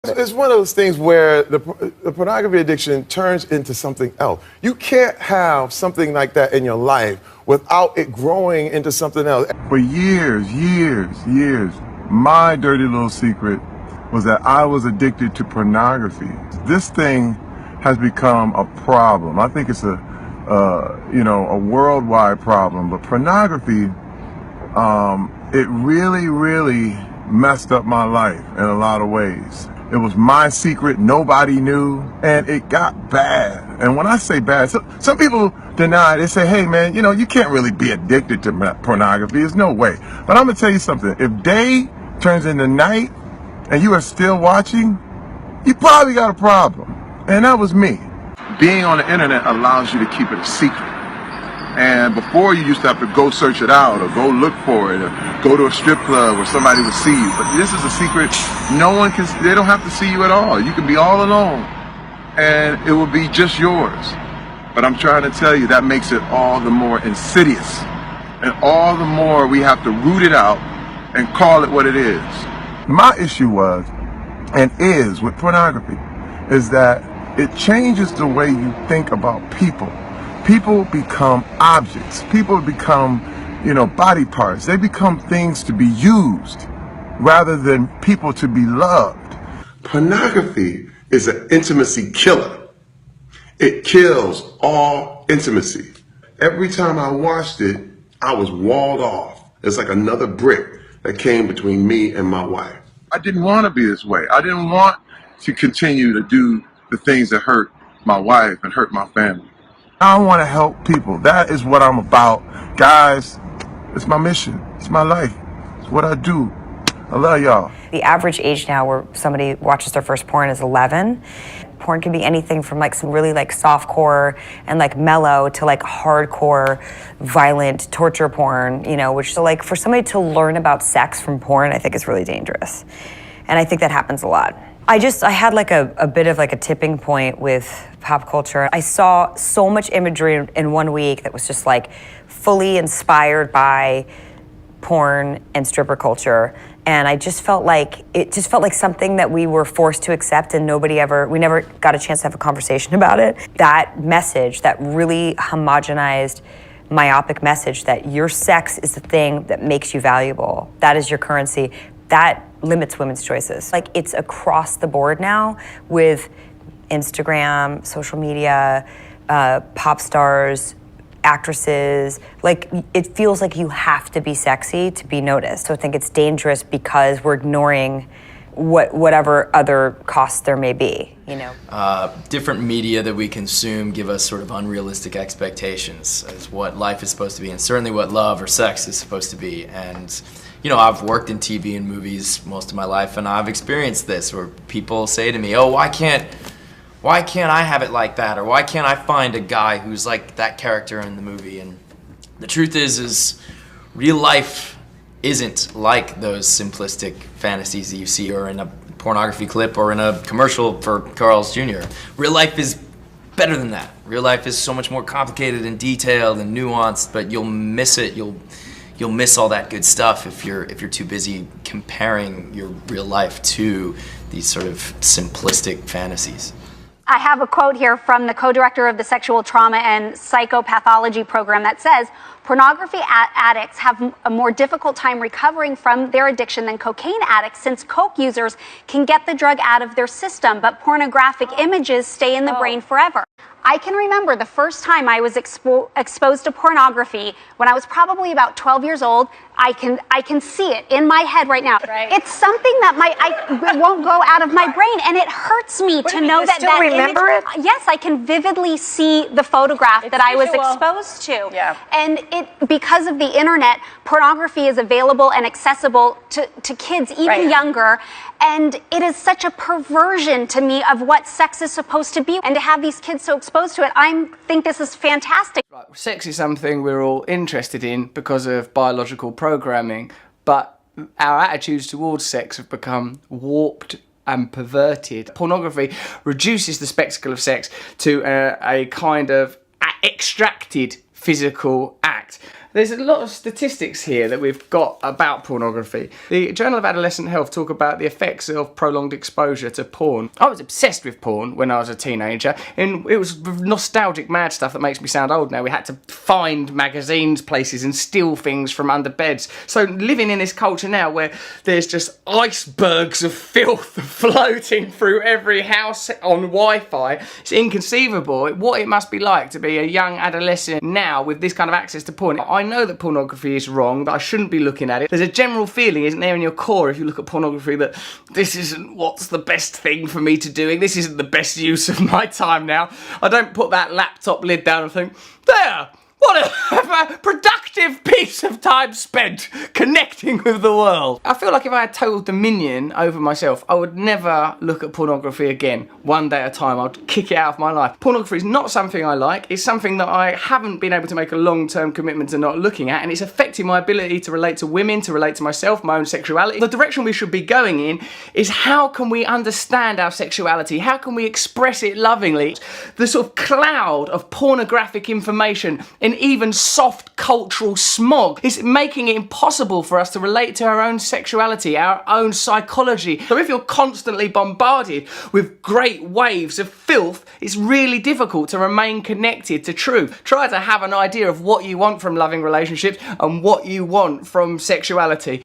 It's one of those things where the pornography addiction turns into something else. You can't have something like that in your life without it growing into something else. For years, my dirty little secret was that I was addicted to pornography. This thing has become a problem. I think it's a worldwide problem, but pornography, it really messed up my life in a lot of ways. It was my secret, nobody knew, and it got bad. And when I say bad, some people deny it. They say, hey man, you can't really be addicted to pornography. There's no way. But I'm gonna tell you something. If day turns into night and you are still watching, you probably got a problem. And that was me. Being on the internet allows you to keep it a secret. And before, you used to have to go search it out or go look for it or go to a strip club where somebody would see you. But this is a secret. They don't have to see you at all. You can be all alone and it will be just yours. But I'm trying to tell you, that makes it all the more insidious. And all the more we have to root it out and call it what it is. My issue was, and is with pornography, is that it changes the way you think about people. People become objects. People become, body parts. They become things to be used rather than people to be loved. Pornography is an intimacy killer. It kills all intimacy. Every time I watched it, I was walled off. It's like another brick that came between me and my wife. I didn't want to be this way. I didn't want to continue to do the things that hurt my wife and hurt my family. I want to help people. That is what I'm about. Guys, it's my mission. It's my life. It's what I do. I love y'all. The average age now where somebody watches their first porn is 11. Porn can be anything from some really softcore and mellow to hardcore, violent torture porn, which for somebody to learn about sex from porn, I think is really dangerous. And I think that happens a lot. I had a bit of a tipping point with pop culture. I saw so much imagery in 1 week that was just fully inspired by porn and stripper culture. And I just felt like something that we were forced to accept and we never got a chance to have a conversation about it. That message, that really homogenized, myopic message that your sex is the thing that makes you valuable. That is your currency. That limits women's choices. It's across the board now with Instagram, social media, pop stars, actresses. It feels like you have to be sexy to be noticed. So I think it's dangerous because we're ignoring whatever other costs there may be, Different media that we consume give us sort of unrealistic expectations as what life is supposed to be, and certainly what love or sex is supposed to be. And I've worked in TV and movies most of my life, and I've experienced this where people say to me, oh, why can't I have it like that? Or why can't I find a guy who's like that character in the movie? And the truth is real life isn't like those simplistic fantasies that you see or in a pornography clip or in a commercial for Carl's Jr. Real life is better than that. Real life is so much more complicated and detailed and nuanced, but you'll miss it. You'll miss all that good stuff if you're too busy comparing your real life to these sort of simplistic fantasies. I have a quote here from the co-director of the Sexual Trauma and Psychopathology program that says, pornography addicts have a more difficult time recovering from their addiction than cocaine addicts, since coke users can get the drug out of their system, but pornographic images stay in the brain forever. I can remember the first time I was exposed to pornography when I was probably about 12 years old. I can see it in my head right now. Right. It's something that it won't go out of my brain, and it hurts me to know that still remember image, it? Yes, I can vividly see the photograph that I was exposed to. Yeah. And because of the internet, pornography is available and accessible to kids even younger. And it is such a perversion to me of what sex is supposed to be. And to have these kids so exposed to it, I think this is fantastic. Right, sex is something we're all interested in because of biological programming, but our attitudes towards sex have become warped and perverted. Pornography reduces the spectacle of sex to a kind of extracted physical act. There's a lot of statistics here that we've got about pornography. The Journal of Adolescent Health talk about the effects of prolonged exposure to porn. I was obsessed with porn when I was a teenager, and it was nostalgic mad stuff that makes me sound old now. We had to find magazines, places, and steal things from under beds. So living in this culture now where there's just icebergs of filth floating through every house on Wi-Fi, it's inconceivable what it must be like to be a young adolescent now with this kind of access to porn. I know that pornography is wrong, that I shouldn't be looking at it. There's a general feeling, isn't there, in your core if you look at pornography that this isn't what's the best thing for me to doing, this isn't the best use of my time now. I don't put that laptop lid down and think, there! What a productive piece of time spent connecting with the world. I feel like if I had total dominion over myself, I would never look at pornography again. One day at a time, I'd kick it out of my life. Pornography is not something I like. It's something that I haven't been able to make a long-term commitment to not looking at, and it's affecting my ability to relate to women, to relate to myself, my own sexuality. The direction we should be going in is how can we understand our sexuality? How can we express it lovingly? The sort of cloud of pornographic information in even soft cultural smog is making it impossible for us to relate to our own sexuality, our own psychology. So if you're constantly bombarded with great waves of filth, it's really difficult to remain connected to truth. Try to have an idea of what you want from loving relationships and what you want from sexuality.